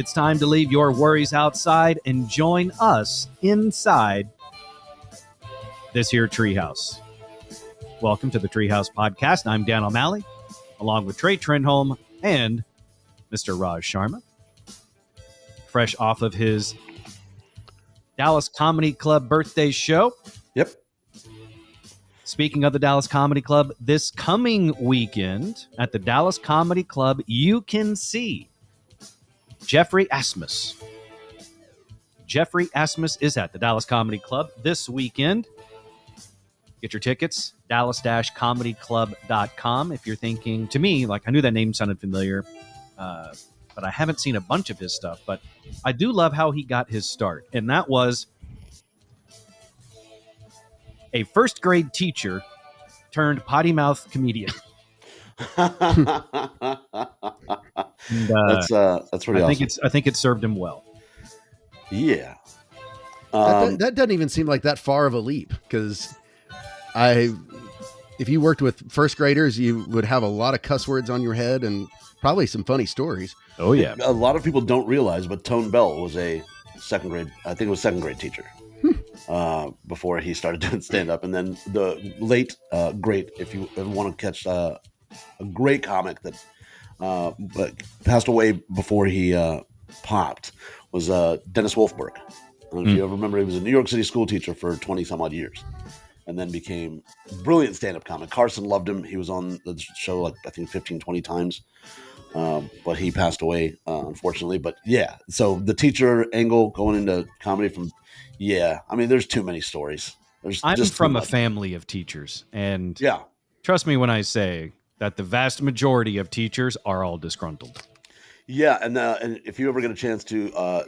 It's time to leave your worries outside and join us inside this here Treehouse. Welcome to the Treehouse Podcast. I'm Dan O'Malley, along with Trey Trenholm and Mr. Raj Sharma. Fresh off of his Dallas Comedy Club birthday show. Yep. Speaking of the Dallas Comedy Club, this coming weekend at the Dallas Comedy Club, you can see Jeffrey Asmus. Jeffrey Asmus is at the Dallas Comedy Club this weekend. Get your tickets, dallas-comedyclub.com. If you're thinking, to me, like I knew that name sounded familiar, but I haven't seen a bunch of his stuff. But I do love how he got his start. And that was a first grade teacher turned potty mouth comedian. That's pretty awesome. I think it served him well. Yeah. That doesn't even seem like that far of a leap, because if you worked with first graders, you would have a lot of cuss words on your head and probably some funny stories. Oh yeah. A lot of people don't realize, but Tone Bell was a second grade teacher before he started doing stand up. And then the late great, if you ever want to catch a great comic that but passed away before he popped, was Dennis Wolfberg. I don't know if you ever remember. He was a New York City school teacher for 20 some odd years, and then became a brilliant stand-up comic. Carson loved him. He was on the show like I think 15, 20 times, but he passed away unfortunately. But yeah, so the teacher angle going into comedy I mean, there's too many stories. I'm just from a family of teachers, and yeah, trust me when I say that the vast majority of teachers are all disgruntled. Yeah, and if you ever get a chance to,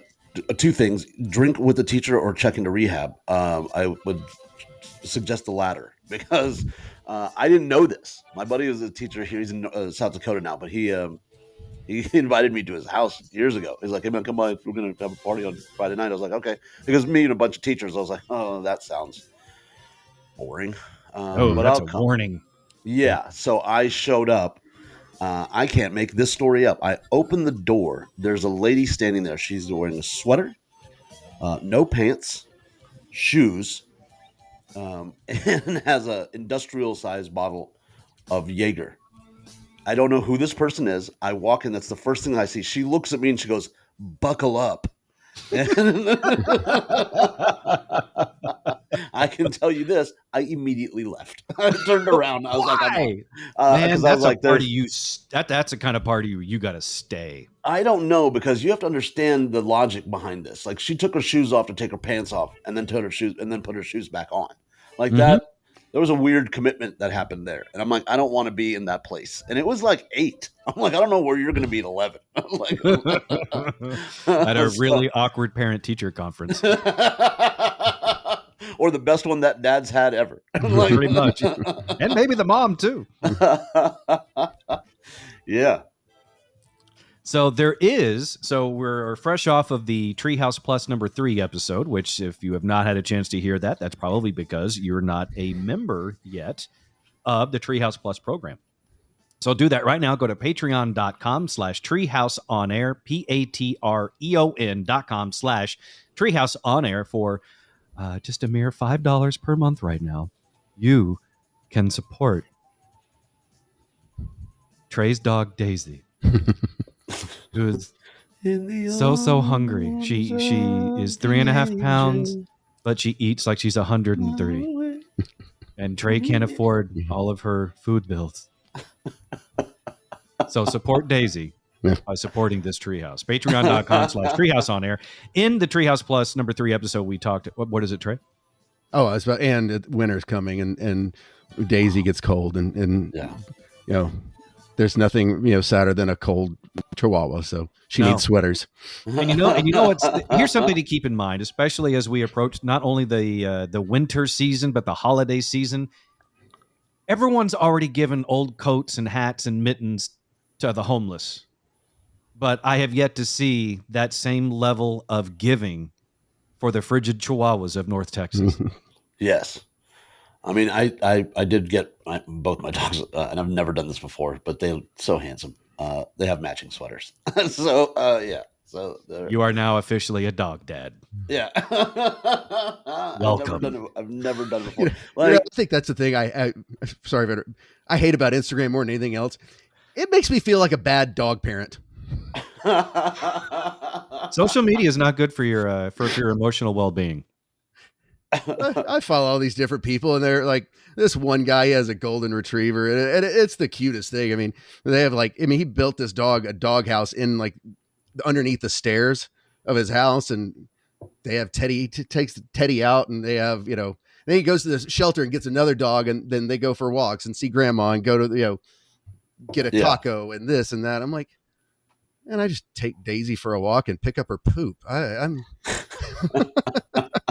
two things: drink with the teacher or check into rehab. I would suggest the latter, because I didn't know this. My buddy was a teacher here. He's in South Dakota now, but he invited me to his house years ago. He's like, "Hey man, come by. We're gonna have a party on Friday night." I was like, "Okay," because me and a bunch of teachers. I was like, "Oh, that sounds boring." But that's a warning. Yeah, so I showed up. I can't make this story up. I opened the door. There's a lady standing there. She's wearing a sweater, no pants, shoes, and has a industrial sized bottle of Jaeger. I don't know who this person is. I walk in. That's the first thing I see. She looks at me and she goes, "Buckle up." I can tell you this. I immediately left. I turned around. I was Why? like, man, that's a party that's the kind of party you got to stay. I don't know, because you have to understand the logic behind this. Like, she took her shoes off to take her pants off, and then put her shoes back on. Like that. There was a weird commitment that happened there. And I'm like, I don't want to be in that place. And it was like 8. I'm like, I don't know where you're going to be at 11. Like, at a really awkward parent-teacher conference. Or the best one that dad's had ever. Like, pretty much. And maybe the mom, too. Yeah. So we're fresh off of the Treehouse Plus number 3 episode, which if you have not had a chance to hear that, that's probably because you're not a member yet of the Treehouse Plus program. So do that right now. Go to patreon.com/treehouseonair, patreon.com/treehouseonair for just a mere $5 per month right now. You can support Trey's dog, Daisy. Who is so hungry. She is 3.5 pounds, but she eats like she's 130. And Trey can't afford all of her food bills. So support Daisy by supporting this Treehouse. Patreon.com/treehouseonair. In the Treehouse Plus number 3 episode, we talked. What is it, Trey? Oh, it's about, and winter's coming, and Daisy gets cold, and yeah, there's nothing sadder than a cold Chihuahua, so she needs sweaters. And you know what's here's something to keep in mind, especially as we approach not only the winter season but the holiday season. Everyone's already given old coats and hats and mittens to the homeless, but I have yet to see that same level of giving for the frigid Chihuahuas of North Texas. Yes. I mean, I did get both my dogs, and I've never done this before, but they're so handsome. They have matching sweaters. So, yeah. So you are now officially a dog dad. Yeah. Welcome. I've never done it before. I think that's the thing sorry, I hate about Instagram more than anything else. It makes me feel like a bad dog parent. Social media is not good for your emotional well-being. I follow all these different people, and they're like, this one guy, he has a golden retriever, and it's the cutest thing. I mean, they have he built this a dog house in underneath the stairs of his house, and they have Teddy takes Teddy out, and they have, then he goes to the shelter and gets another dog, and then they go for walks and see grandma and go to, get a taco and this and that. I'm like, and I just take Daisy for a walk and pick up her poop. I'm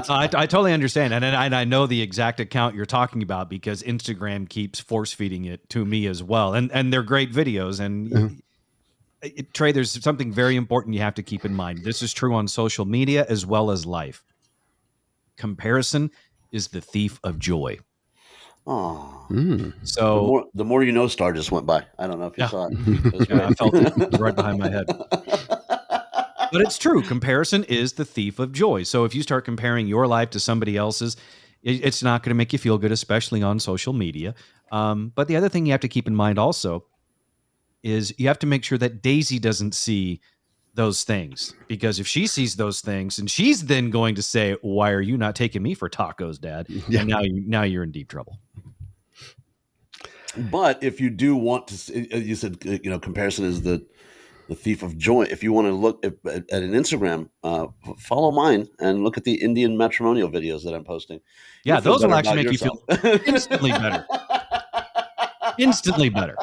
I totally understand. And I know the exact account you're talking about because Instagram keeps force feeding it to me as well. And they're great videos. And Trey, there's something very important you have to keep in mind. This is true on social media as well as life. Comparison is the thief of joy. Oh, so the more you know star just went by. I don't know if you saw it. I felt it. It was right behind my head. But it's true. Comparison is the thief of joy. So if you start comparing your life to somebody else's, it's not going to make you feel good, especially on social media. But the other thing you have to keep in mind also is you have to make sure that Daisy doesn't see those things, because if she sees those things and she's then going to say, why are you not taking me for tacos, Dad? Yeah. And now you're in deep trouble. But if you do want to, you said, comparison is the thief of joy. If you want to look at an Instagram, follow mine and look at the Indian matrimonial videos that I'm posting. Yeah, those will actually make you feel instantly better. Instantly better.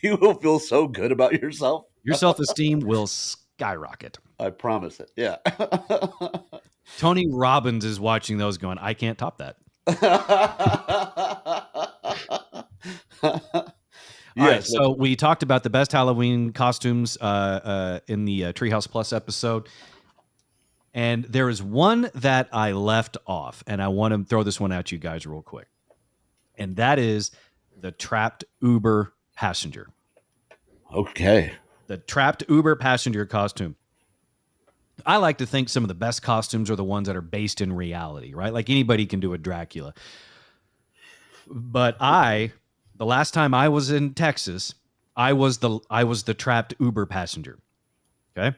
You will feel so good about yourself. Your self-esteem will skyrocket. I promise it. Yeah. Tony Robbins is watching those going, I can't top that. All right, so we talked about the best Halloween costumes in the Treehouse Plus episode. And there is one that I left off, and I want to throw this one at you guys real quick. And that is the trapped Uber passenger. Okay. The trapped Uber passenger costume. I like to think some of the best costumes are the ones that are based in reality, right? Like anybody can do a Dracula. But the last time I was in Texas, I was the trapped Uber passenger. Okay.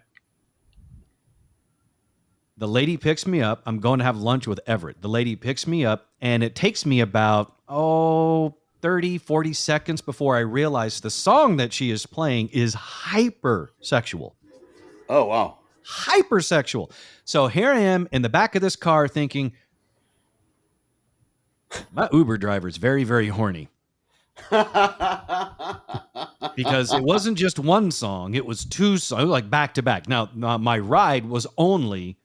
The lady picks me up. I'm going to have lunch with Everett. The lady picks me up, and it takes me about, 30, 40 seconds before I realize the song that she is playing is hypersexual. Oh, wow. Hypersexual. So here I am in the back of this car thinking, my Uber driver is very, very horny. Because it wasn't just one song, it was two songs, like back to back. Now, my ride was only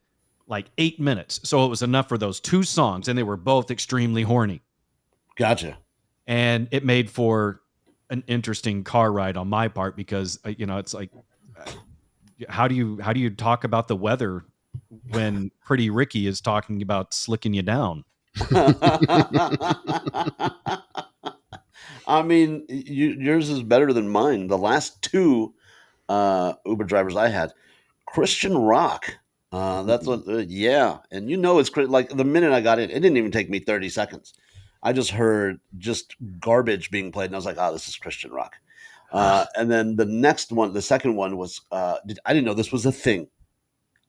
like 8 minutes, so it was enough for those two songs, and they were both extremely horny. Gotcha. And it made for an interesting car ride on my part because it's like, how do you talk about the weather when Pretty Ricky is talking about slicking you down? I mean, yours is better than mine. The last two Uber drivers I had, Christian rock. That's what, yeah. And it's like the minute I got in, it didn't even take me 30 seconds. I just heard just garbage being played, and I was like, "Oh, this is Christian rock." And then the second one was, I didn't know this was a thing.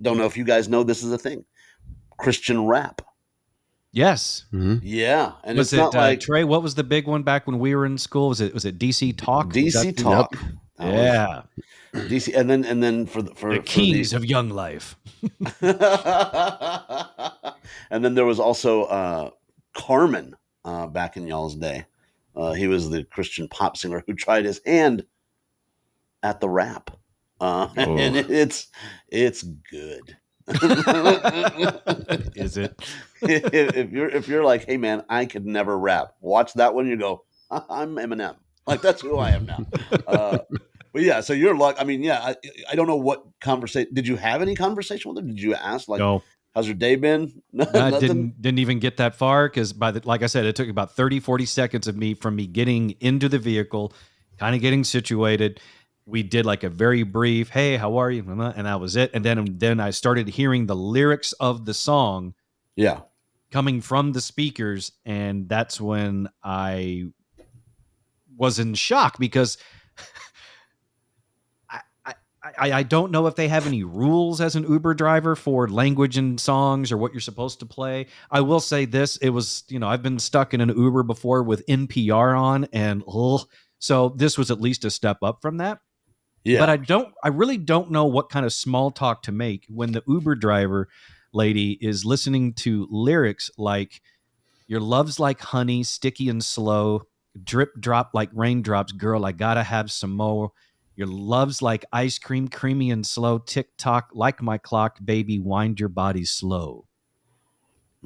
Don't know if you guys know this is a thing. Christian rap. Yes. Mm-hmm. Yeah. And was it like Trey? What was the big one back when we were in school? Was it DC Talk? DC Talk. Yep. Yeah. DC, and then for the kings of young life. And then there was also Carmen back in y'all's day. He was the Christian pop singer who tried his hand at the rap, and it's good. Is it? if you're like, hey man, I could never rap. Watch that one. You go, I'm Eminem. Like that's who I am now. But yeah, so you're like, I mean, yeah, I don't know what conversation. Did you have any conversation with him? Did you ask like, no. How's your day been? I didn't even get that far because like I said, it took about 30, 40 seconds from me getting into the vehicle, kind of getting situated. we did like a very brief, "Hey, how are you?" And that was it. And then I started hearing the lyrics of the song Yeah. coming from the speakers, and that's when I was in shock because I don't know if they have any rules as an Uber driver for language and songs or what you're supposed to play. I will say this. It was, I've been stuck in an Uber before with NPR on, and so this was at least a step up from that. Yeah. But I really don't know what kind of small talk to make when the Uber driver lady is listening to lyrics like, "Your love's like honey, sticky and slow, drip drop like raindrops, girl, I gotta have some more. Your love's like ice cream, creamy and slow, tick tock like my clock, baby, wind your body slow."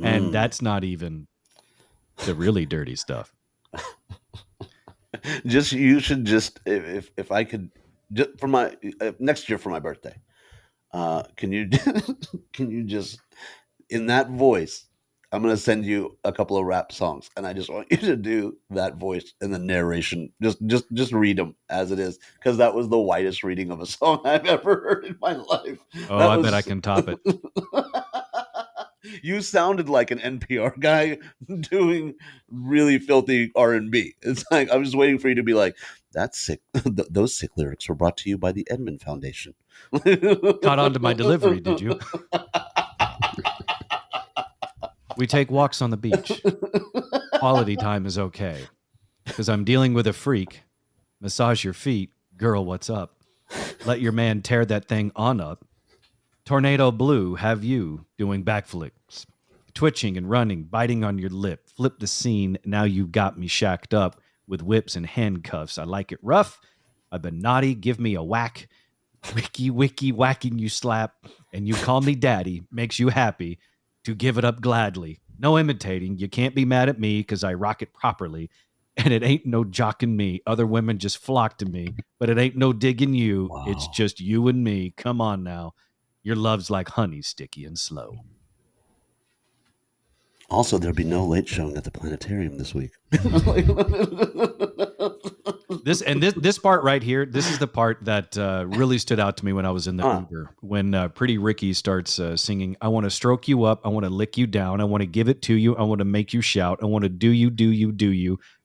And that's not even the really dirty stuff. You should just, if I could, just for my next year for my birthday, can you can you just, in that voice, I'm gonna send you a couple of rap songs, and I just want you to do that voice and the narration. Just read them as it is, because that was the whitest reading of a song I've ever heard in my life. Oh, I bet I can top it. You sounded like an NPR guy doing really filthy R&B. It's like I was waiting for you to be like, "That's sick." Those sick lyrics were brought to you by the Edmund Foundation. Caught on to my delivery, did you? We take walks on the beach. Quality time is okay. Because I'm dealing with a freak. Massage your feet. Girl, what's up? Let your man tear that thing on up. Tornado blue, have you doing backflips. Twitching and running, biting on your lip. Flip the scene, now you got me shacked up with whips and handcuffs. I like it rough. I've been naughty, give me a whack. Wicky, whacking you slap. And you call me daddy, makes you happy. To give it up gladly. No imitating. You can't be mad at me because I rock it properly. And it ain't no jocking me. Other women just flock to me. But it ain't no digging you. Wow. It's just you and me. Come on now. Your love's like honey, sticky and slow. Also, there'll be no late showing at the planetarium this week. This part right here, this is the part that really stood out to me when I was in the Uber. When Pretty Ricky starts singing, "I want to stroke you up, I want to lick you down, I want to give it to you, I want to make you shout, I want to do you, I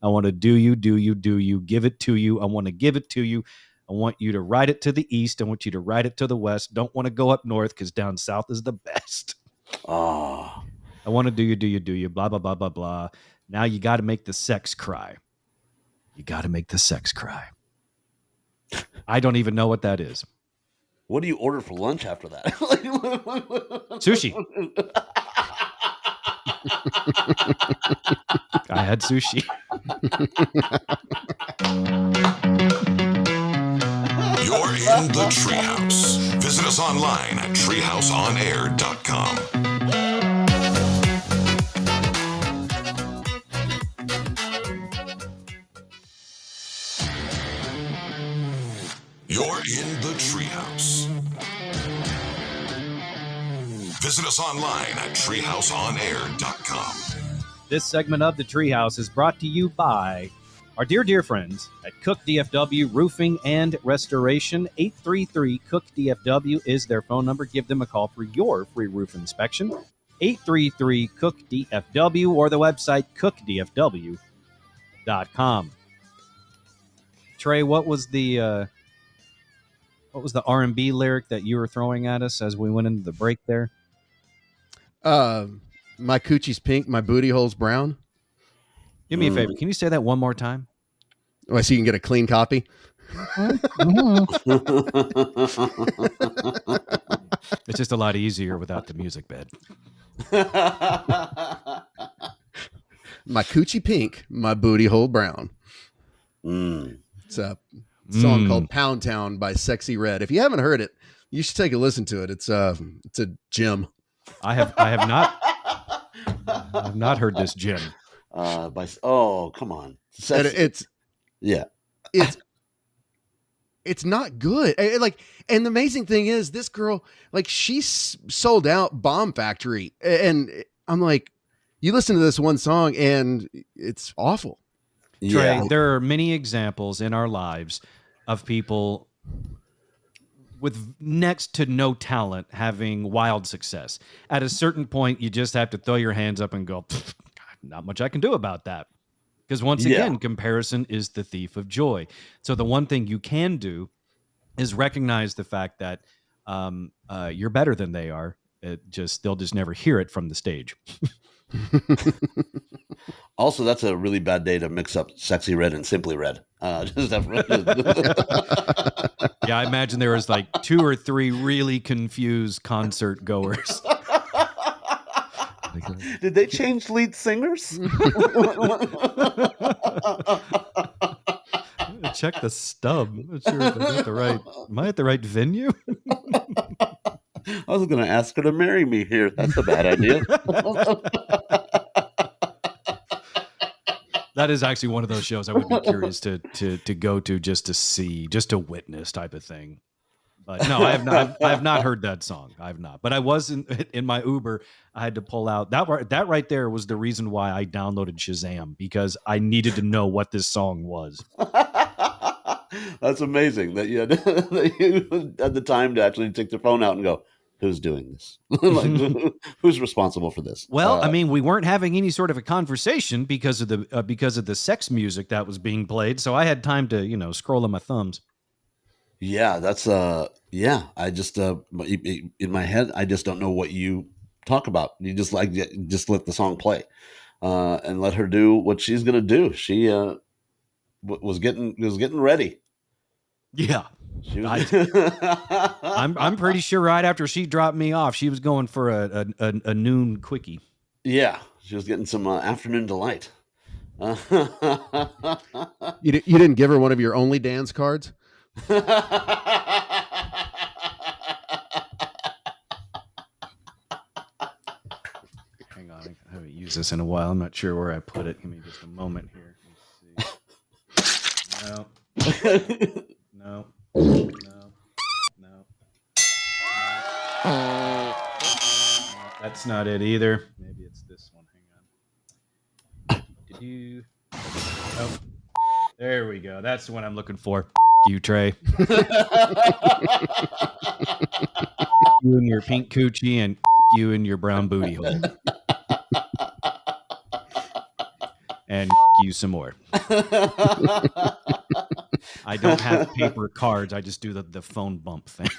want to do you, give it to you, I want to give it to you, I want you to ride it to the east, I want you to ride it to the west, don't want to go up north because down south is the best. Oh. I want to do you, blah, blah, blah, blah, blah. Now you got to make the sex cry. You got to make the sex cry." I don't even know what that is. What do you order for lunch after that? Sushi. I had sushi. You're in the Treehouse. Visit us online at treehouseonair.com. You're in the Treehouse. Visit us online at treehouseonair.com. This segment of the Treehouse is brought to you by our dear friends at Cook DFW Roofing and Restoration. 833-COOK-DFW is their phone number. Give them a call for your free roof inspection. 833-COOK-DFW or the website cookdfw.com. Trey, what was the R&B lyric that you were throwing at us as we went into the break there? My coochie's pink, my booty hole's brown. Do me a favor. Can you say that one more time? Oh, so you can get a clean copy. It's just a lot easier without the music bed. My coochie pink, my booty hole brown. It's a song called Pound Town by Sexy Red. If you haven't heard it, you should take a listen to it. It's a gem. I have not heard this gem. Come on. It's not good. And the amazing thing is, this girl, she's sold out Bomb Factory, and I'm like, you listen to this one song and it's awful. Trey, there are many examples in our lives of people with next to no talent having wild success. At a certain point, you just have to throw your hands up and go, not much I can do about that. Because once again, comparison is the thief of joy. So the one thing you can do is recognize the fact that you're better than they are. They'll just never hear it from the stage. Also, that's a really bad day to mix up Sexy Red and Simply Red. Yeah, I imagine there was like 2 or 3 really confused concert goers. Did they change lead singers? Check the stub. I'm not sure if I got the right. Am I at the right venue? I was going to ask her to marry me here. That's a bad idea. That is actually one of those shows I would be curious to go to just to see, just to witness type of thing. But no, I have not heard that song. I have not. But I was in my Uber. I had to pull out that right there was the reason why I downloaded Shazam, because I needed to know what this song was. That's amazing that you had the time to actually take the phone out and go, who's doing this? Like, who's responsible for this? Well, I mean, we weren't having any sort of a conversation because of the sex music that was being played. So I had time to, scroll on my thumbs. Yeah, that's I just in my head, I just don't know what you talk about. You just let the song play, and let her do what she's gonna do. She was getting ready. Yeah, I'm pretty sure right after she dropped me off, she was going for a noon quickie. Yeah, she was getting some afternoon delight. You didn't give her one of your Only Dance cards? Hang on, I haven't used this in a while. I'm not sure where I put it. Give me just a moment here. Let's see. No. That's not it either. Maybe it's this one. Hang on. Oh, there we go. That's the one I'm looking for. You, Trey. You and your pink coochie, and you and your brown booty hole. And you some more. I don't have paper cards. I just do the phone bump thing.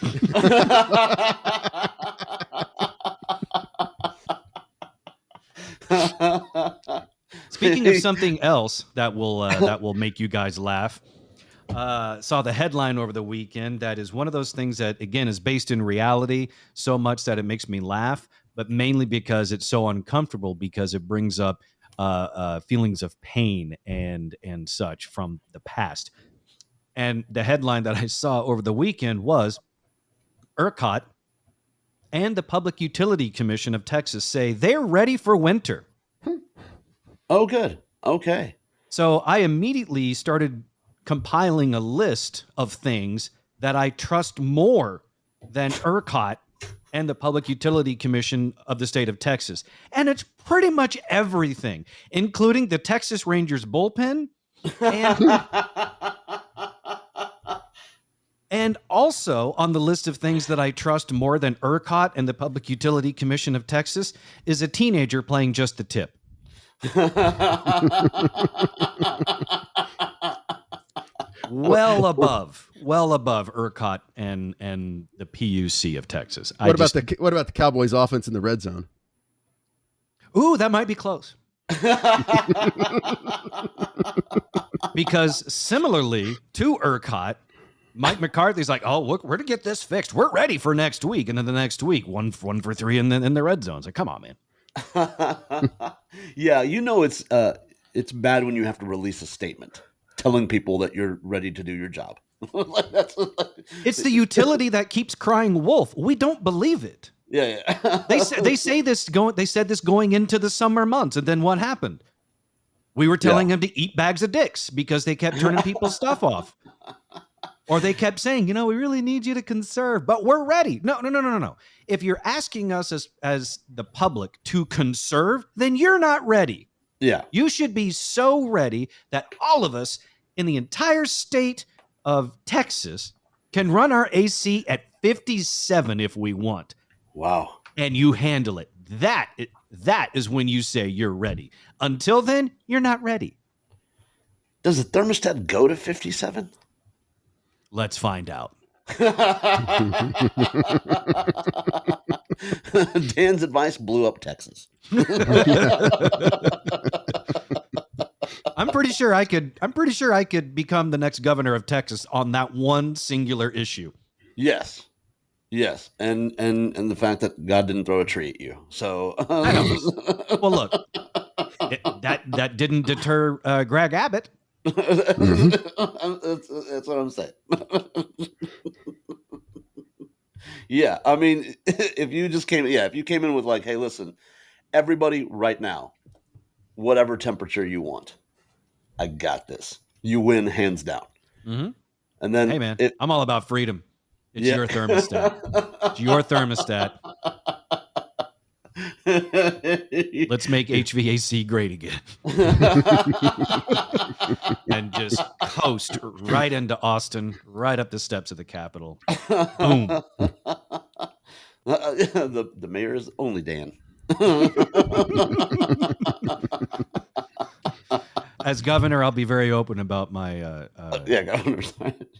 Speaking of something else that will make you guys laugh, saw the headline over the weekend that is one of those things that, again, is based in reality so much that it makes me laugh, but mainly because it's so uncomfortable, because it brings up feelings of pain and such from the past. And the headline that I saw over the weekend was ERCOT and the Public Utility Commission of Texas say they're ready for winter. Oh, good. Okay. So I immediately started compiling a list of things that I trust more than ERCOT and the Public Utility Commission of the state of Texas. And it's pretty much everything, including the Texas Rangers bullpen and also on the list of things that I trust more than ERCOT and the Public Utility Commission of Texas is a teenager playing Just the Tip. Well above ERCOT and the PUC of Texas. What about the Cowboys offense in the red zone? Ooh, that might be close. Because similarly to ERCOT, Mike McCarthy's like, oh, look, we're to get this fixed. We're ready for next week. And then the next week, one for three in the red zone. It's like, come on, man. Yeah, it's bad when you have to release a statement telling people that you're ready to do your job. It's the utility that keeps crying wolf. We don't believe it. Yeah. They said this going into the summer months, and then what happened? We were telling them to eat bags of dicks because they kept turning people's stuff off. Or they kept saying, we really need you to conserve, but we're ready. No. If you're asking us as the public to conserve, then you're not ready. Yeah. You should be so ready that all of us in the entire state of Texas can run our AC at 57 if we want. Wow. And you handle it. That is when you say you're ready. Until then, you're not ready. Does the thermostat go to 57? Let's find out. Dan's advice blew up Texas. I'm pretty sure I could become the next governor of Texas on that one singular issue. Yes. And the fact that God didn't throw a tree at you. So well, look, that didn't deter Greg Abbott. That's what I'm saying. Yeah, I mean, if you came in with like, hey, listen, everybody right now, whatever temperature you want, I got this. You win hands down. Mm-hmm. And then, hey, man, I'm all about freedom. It's your thermostat. It's your thermostat. Let's make HVAC great again. And just coast right into Austin, right up the steps of the Capitol. Boom. The mayor is only Dan. As governor, I'll be very open about my governor.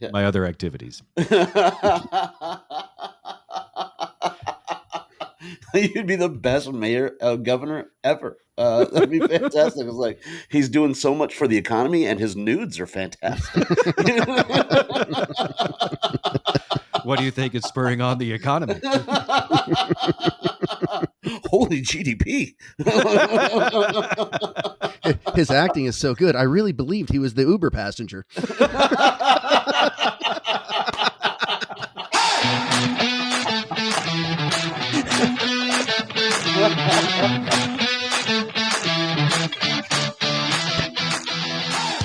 Yeah. My other activities. You'd be the best governor ever. That'd be fantastic. It's like he's doing so much for the economy, and his nudes are fantastic. What do you think is spurring on the economy? Holy GDP. His acting is so good. I really believed he was the Uber passenger.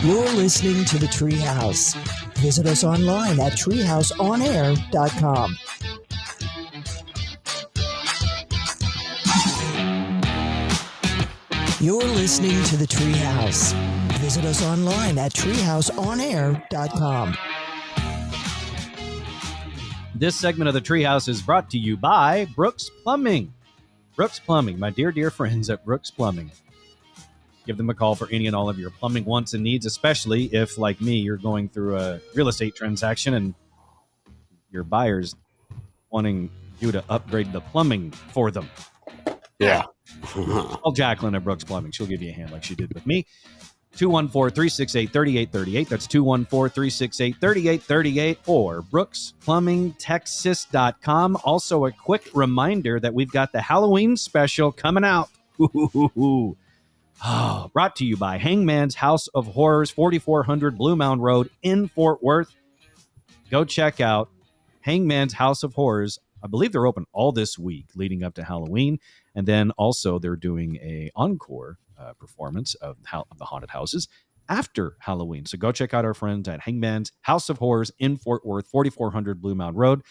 You're listening to the Treehouse. Visit us online at treehouseonair.com. You're listening to the Treehouse. Visit us online at treehouseonair.com. This segment of the Treehouse is brought to you by Brooks Plumbing. Brooks Plumbing, my dear friends at Brooks Plumbing. Give them a call for any and all of your plumbing wants and needs, especially if, like me, you're going through a real estate transaction and your buyer's wanting you to upgrade the plumbing for them. Yeah. Call Jacqueline at Brooks Plumbing. She'll give you a hand like she did with me. 214-368-3838. That's 214-368-3838 or brooksplumbingtexas.com. Also, a quick reminder that we've got the Halloween special coming out. Brought to you by Hangman's House of Horrors, 4400 Blue Mound Road in Fort Worth. Go check out Hangman's House of Horrors. I believe they're open all this week leading up to Halloween. And then also they're doing a encore performance of the haunted houses after Halloween. So go check out our friends at Hangman's House of Horrors in Fort Worth, 4400 Blue Mound Road.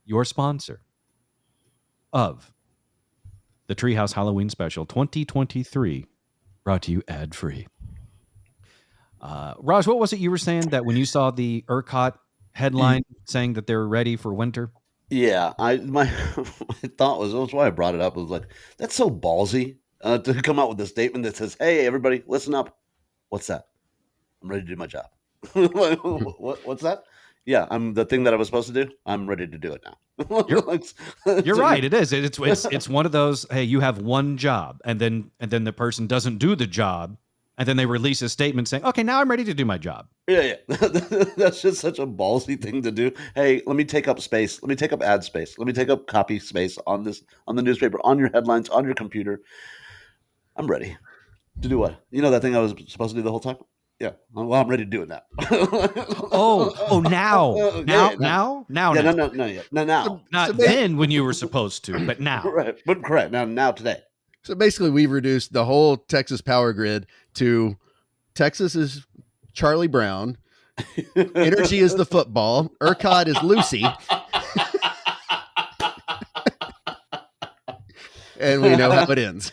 Your sponsor of the Treehouse Halloween Special 2023. Brought to you ad-free. Raj, what was it you were saying that when you saw the ERCOT headline saying that they're ready for winter? Yeah, my thought was, that's why I brought it up. It was like, that's so ballsy to come out with a statement that says, hey, everybody, listen up. What's that? I'm ready to do my job. What's that? Yeah, I'm the thing that I was supposed to do. I'm ready to do it now. You're right. It is. It's one of those. Hey, you have one job, and then the person doesn't do the job, and then they release a statement saying, "Okay, now I'm ready to do my job." Yeah. That's just such a ballsy thing to do. Hey, let me take up space. Let me take up ad space. Let me take up copy space on the newspaper, on your headlines, on your computer. I'm ready to do what? You know that thing I was supposed to do the whole time? Yeah. Well, I'm ready to do it now. Now. Now. Now. Not then when you were supposed to, but now. Right. But correct. Now today. So basically we've reduced the whole Texas power grid to Texas is Charlie Brown. Energy is the football. ERCOT is Lucy. And we know how it ends.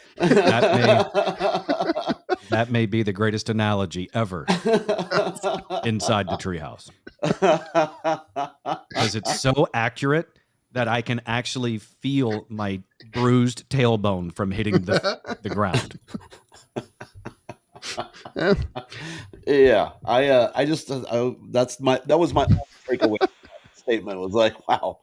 That may be the greatest analogy ever inside the Treehouse. because it's so accurate that I can actually feel my bruised tailbone from hitting the ground. Yeah, that was my breakaway statement. Was like, wow,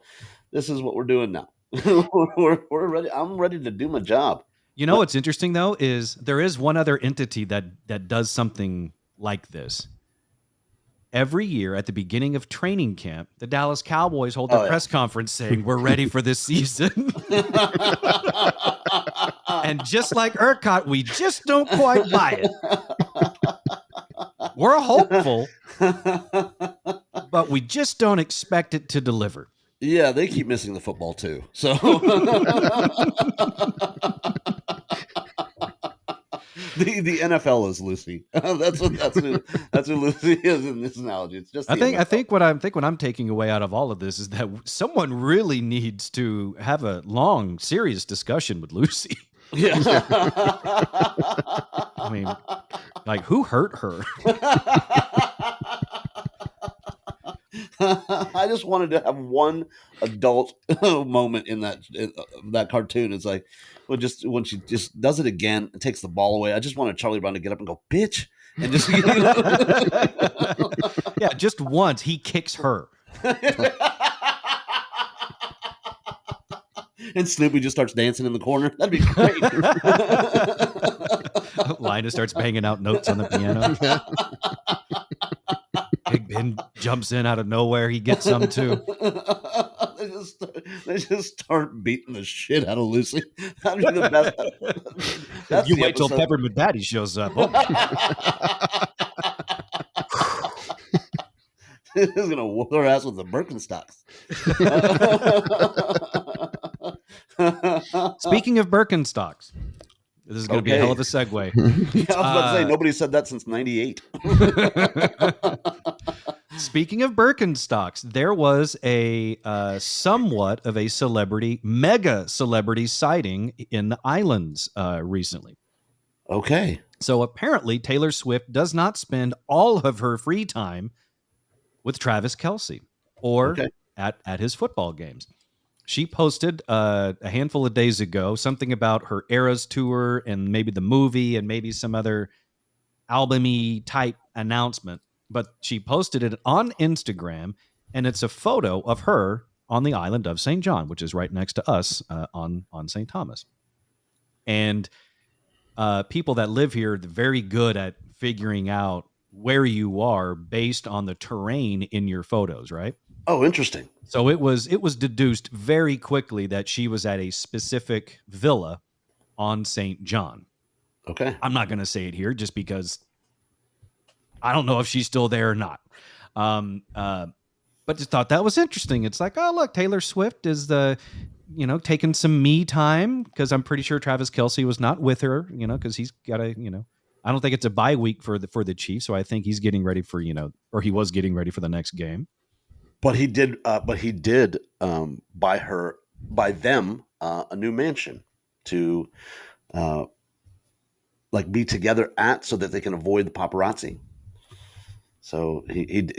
this is what we're doing now. we're ready. I'm ready to do my job. You know what's interesting though is there is one other entity that does something like this. Every year at the beginning of training camp, the Dallas Cowboys hold their press conference saying, "We're ready for this season." And just like ERCOT, we just don't quite buy it. We're hopeful, but we just don't expect it to deliver. Yeah, they keep missing the football too. So the NFL is Lucy. That's who Lucy is in this analogy. It's just I think what I'm taking away out of all of this is that someone really needs to have a long, serious discussion with Lucy. Yeah. I mean, like, who hurt her? I just wanted to have one adult moment in that cartoon. It's like, when she just does it again and takes the ball away. I just wanted Charlie Brown to get up and go, "Bitch," and just yeah, just once he kicks her. And Snoopy just starts dancing in the corner. That'd be great. Linus starts banging out notes on the piano. Big Ben jumps in out of nowhere. He gets some too. They just start beating the shit out of Lucy. That'd be the best. That's You the wait till episode. Peppermint Patty shows up. He's gonna whoop her ass with the Birkenstocks. Speaking of Birkenstocks, this is going to be a hell of a segue. Yeah, I was about to say, nobody said that since '98. Speaking of Birkenstocks, there was a somewhat of a mega celebrity sighting in the islands recently. Okay. So apparently Taylor Swift does not spend all of her free time with Travis Kelce or at his football games. She posted a handful of days ago something about her Eras tour and maybe the movie and maybe some other album-y type announcement. But she posted it on Instagram, and it's a photo of her on the island of St. John, which is right next to us on St. Thomas. And people that live here are very good at figuring out where you are based on the terrain in your photos, right? Oh, interesting. So it was deduced very quickly that she was at a specific villa on St. John. Okay. I'm not going to say it here just because I don't know if she's still there or not. But just thought that was interesting. It's like, oh, look, Taylor Swift is taking some me time, because I'm pretty sure Travis Kelce was not with her, because he's got a, I don't think it's a bye week for the Chiefs. So I think he's getting ready for, or he was getting ready for the next game. But he did buy them a new mansion to be together at, so that they can avoid the paparazzi. So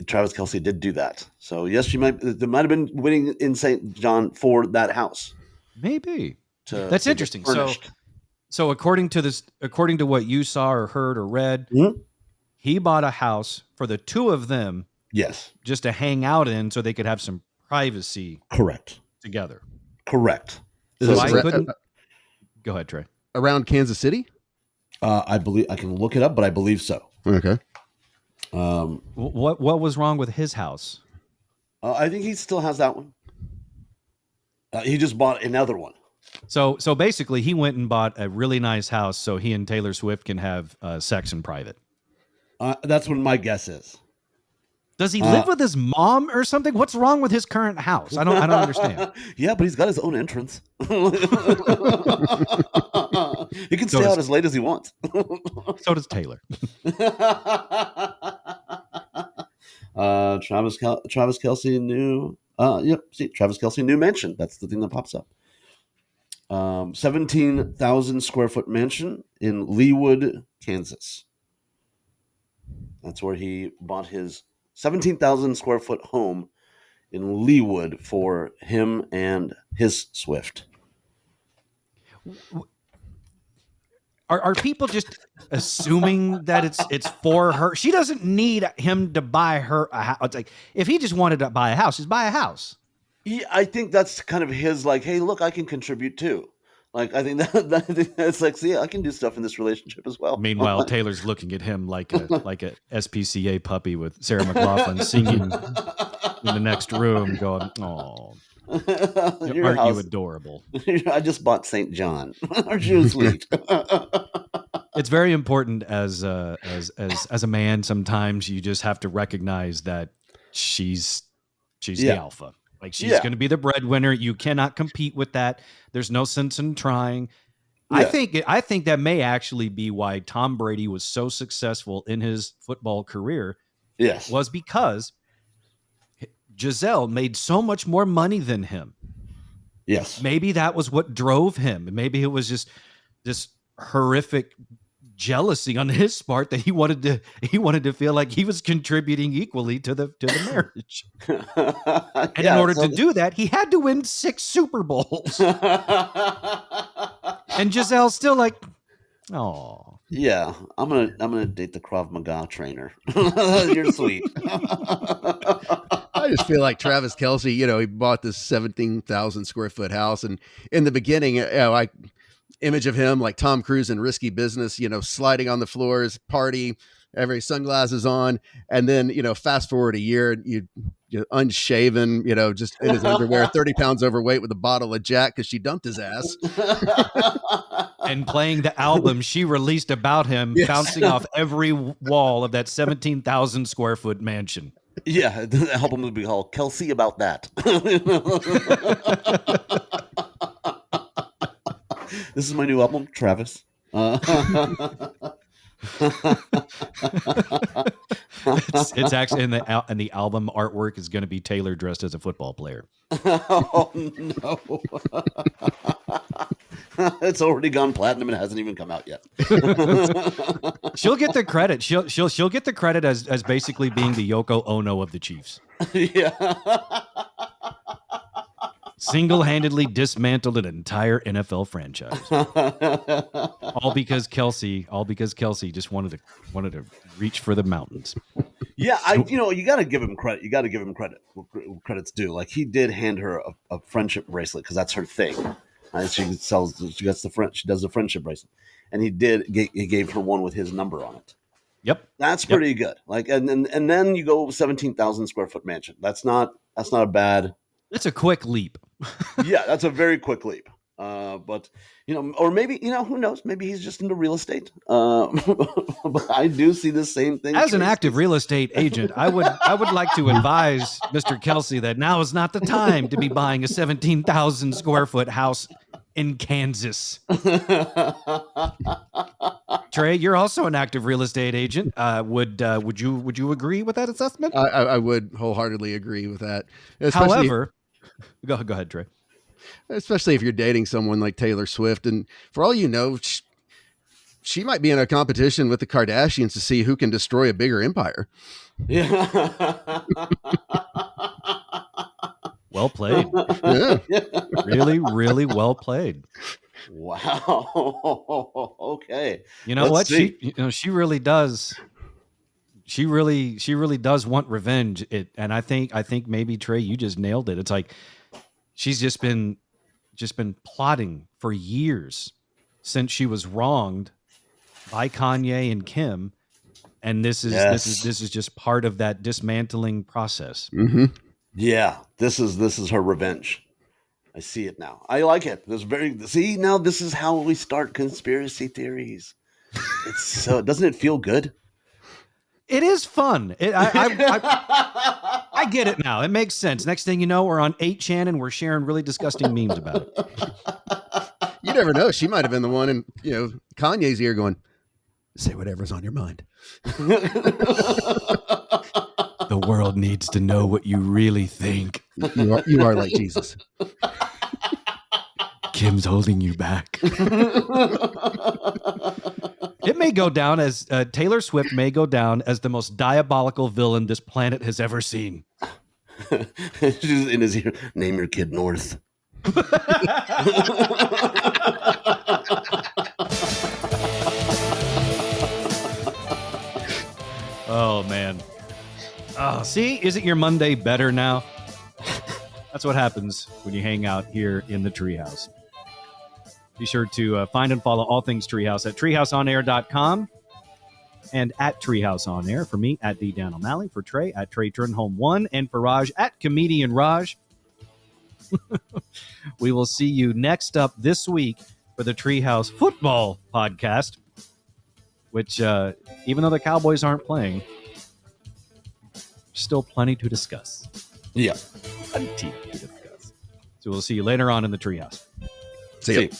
Travis Kelce did do that. So yes, there might have been waiting in St. John for that house. Maybe that's interesting. So according to what you saw or heard or read, he bought a house for the two of them. Yes. Just to hang out in, so they could have some privacy. Correct. Together. Correct. So I couldn't. Go ahead, Trey. Around Kansas City? I believe I can look it up, but I believe so. Okay. What was wrong with his house? I think he still has that one. He just bought another one. So basically, he went and bought a really nice house so he and Taylor Swift can have sex in private. That's what my guess is. Does he live with his mom or something? What's wrong with his current house? I don't understand. Yeah, but he's got his own entrance. He can stay out as late as he wants. So does Taylor. Travis Kelce new. Travis Kelce new mansion. That's the thing that pops up. 17,000 square foot mansion in Leawood, Kansas. That's where he bought his 17,000 square foot home in Leawood for him and his Swift. Are people just assuming that it's for her? She doesn't need him to buy her a house. It's like, if he just wanted to buy a house, just buy a house. Yeah, I think that's kind of his, like, hey, look, I can contribute too. Like, I think that's like, see, I can do stuff in this relationship as well. Meanwhile, Taylor's looking at him like a SPCA puppy with Sarah McLachlan singing in the next room, going, "Oh, aren't you adorable?" I just bought St. John. Aren't you sweet? It's very important as a man. Sometimes you just have to recognize that she's the alpha. Like, she's going to be the breadwinner. You cannot compete with that. There's no sense in trying. Yeah. I think that may actually be why Tom Brady was so successful in his football career. Yes, was because Giselle made so much more money than him. Yes, maybe that was what drove him. Maybe it was just this horrific jealousy on his part that he wanted to feel like he was contributing equally to the marriage. And in order to do that, he had to win 6 Super Bowls. And Giselle's still like, oh. Yeah, I'm gonna date the Krav Maga trainer. You're sweet. I just feel like Travis Kelce, he bought this 17,000 square foot house, and in the beginning, image of him like Tom Cruise in Risky Business, sliding on the floors, party, every sunglasses on, and then fast forward a year, you unshaven, just in his underwear, 30 pounds overweight with a bottle of Jack because she dumped his ass, and playing the album she released about him, bouncing off every wall of that 17,000 square foot mansion. Yeah, the album would be called Kelsey About That. This is my new album, Travis. It's actually in the album artwork is going to be Taylor dressed as a football player. Oh no! It's already gone platinum and hasn't even come out yet. She'll get the credit. She'll get the credit as basically being the Yoko Ono of the Chiefs. Yeah. Single-handedly dismantled an entire NFL franchise, all because Kelce just wanted to reach for the mountains. Yeah, you got to give him credit. You got to give him credit. Credit's due. Like, he did hand her a friendship bracelet because that's her thing. She does the friendship bracelet, and he gave her one with his number on it. Yep, that's pretty good. Like, and then you go 17,000 square foot mansion. That's not a bad. It's a quick leap. Yeah, that's a very quick leap. But or maybe who knows? Maybe he's just into real estate. But I do see the same thing. As an active real estate agent, I would like to advise Mr. Kelce that now is not the time to be buying a 17,000 square foot house in Kansas. Trey, you're also an active real estate agent. Would you agree with that assessment? I would wholeheartedly agree with that. However, go ahead, Trey. Especially if you're dating someone like Taylor Swift, and for all you know, she might be in a competition with the Kardashians to see who can destroy a bigger empire. Yeah. Well played. Yeah. Really, really well played. Wow. Okay. You know what? She really does. She really does want revenge. And I think maybe, Trey, you just nailed it. It's like she's just been plotting for years since she was wronged by Kanye and Kim, and this is just part of that dismantling process. Mm-hmm. Yeah, this is her revenge. I see it now. I like it. Now this is how we start conspiracy theories. It's so, doesn't it feel good? It is fun. I get it now. It makes sense. Next thing you know, we're on 8chan and we're sharing really disgusting memes about it. You never know. She might have been the one in Kanye's ear going, "Say whatever's on your mind." The world needs to know what you really think. You are like Jesus. Kim's holding you back. It may go down as Taylor Swift may go down as the most diabolical villain this planet has ever seen. She's in his ear. Name your kid North. Oh, man. Oh, see? Isn't your Monday better now? That's what happens when you hang out here in the Treehouse. Be sure to find and follow all things Treehouse at treehouseonair.com and at Treehouse On Air. For me, at Dan O'Malley. For Trey, at Trey Turnholm1. And for Raj, at Comedian Raj. We will see you next up this week for the Treehouse Football Podcast, which, even though the Cowboys aren't playing, still plenty to discuss. Yeah. Plenty to discuss. So we'll see you later on in the Treehouse. See you.